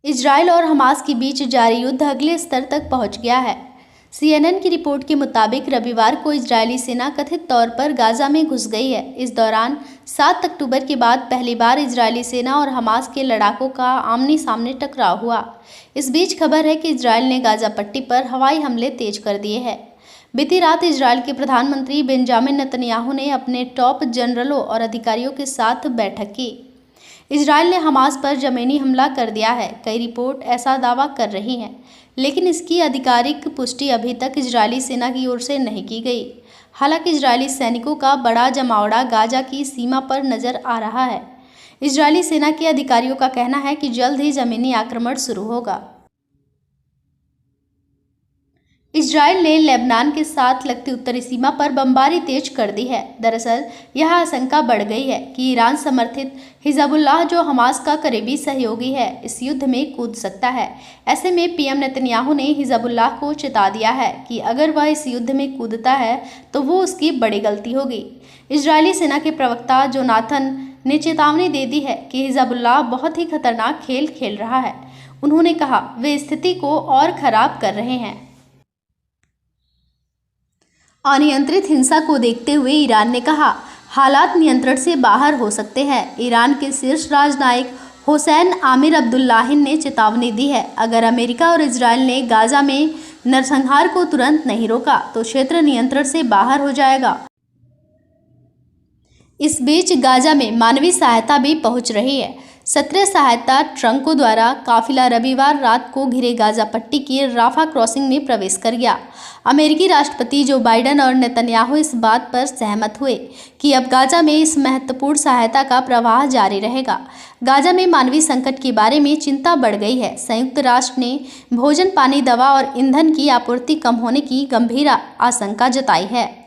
Israel और Hamas के बीच जारी युद्ध अगले स्तर तक पहुंच गया है। CNN की रिपोर्ट के मुताबिक रविवार को इजरायली सेना कथित तौर पर गाजा में घुस गई है। इस दौरान 7 अक्टूबर के बाद पहली बार इजरायली सेना और हमास के लड़ाकों का आमने सामने टकराव हुआ। इस बीच खबर है कि इजरायल ने गाजा पट्टी पर हवाई हमले तेज कर दिए हैं। बीती रात इजरायल के प्रधानमंत्री बेंजामिन नेतन्याहू ने अपने टॉप जनरलों और अधिकारियों के साथ बैठक की। इजरायल ने हमास पर ज़मीनी हमला कर दिया है। कई रिपोर्ट ऐसा दावा कर रही हैं, लेकिन इसकी आधिकारिक पुष्टि अभी तक इजरायली सेना की ओर से नहीं की गई। हालांकि इजरायली सैनिकों का बड़ा जमावड़ा गाजा की सीमा पर नजर आ रहा है। इजरायली सेना के अधिकारियों का कहना है कि जल्द ही ज़मीनी आक्रमण शुरू होगा। इजरायल ने लेबनान के साथ लगती उत्तरी सीमा पर बमबारी तेज कर दी है। दरअसल यह आशंका बढ़ गई है कि ईरान समर्थित हिजबुल्लाह, जो हमास का करीबी सहयोगी है, इस युद्ध में कूद सकता है। ऐसे में पीएम नेतन्याहू ने हिजबुल्लाह को चेता दिया है कि अगर वह इस युद्ध में कूदता है तो वो उसकी बड़ी गलती होगी। इजरायली सेना के प्रवक्ता जोनाथन ने चेतावनी दे दी है कि हिजबुल्लाह बहुत ही खतरनाक खेल खेल रहा है। उन्होंने कहा, वे स्थिति को और खराब कर रहे हैं। अनियंत्रित हिंसा को देखते हुए ईरान ने कहा, हालात नियंत्रण से बाहर हो सकते हैं। ईरान के शीर्ष राजनयिक हुसैन आमिर अब्दुल्लाहिन ने चेतावनी दी है, अगर अमेरिका और इजरायल ने गाजा में नरसंहार को तुरंत नहीं रोका तो क्षेत्र नियंत्रण से बाहर हो जाएगा। इस बीच गाजा में मानवीय सहायता भी पहुंच रही है। 17 सहायता ट्रकों द्वारा काफिला रविवार रात को घिरे गाजा पट्टी की राफा क्रॉसिंग में प्रवेश कर गया। अमेरिकी राष्ट्रपति जो बाइडेन और नेतन्याहू इस बात पर सहमत हुए कि अब गाजा में इस महत्वपूर्ण सहायता का प्रवाह जारी रहेगा। गाजा में मानवीय संकट के बारे में चिंता बढ़ गई है। संयुक्त राष्ट्र ने भोजन, पानी, दवा और ईंधन की आपूर्ति कम होने की गंभीर आशंका जताई है।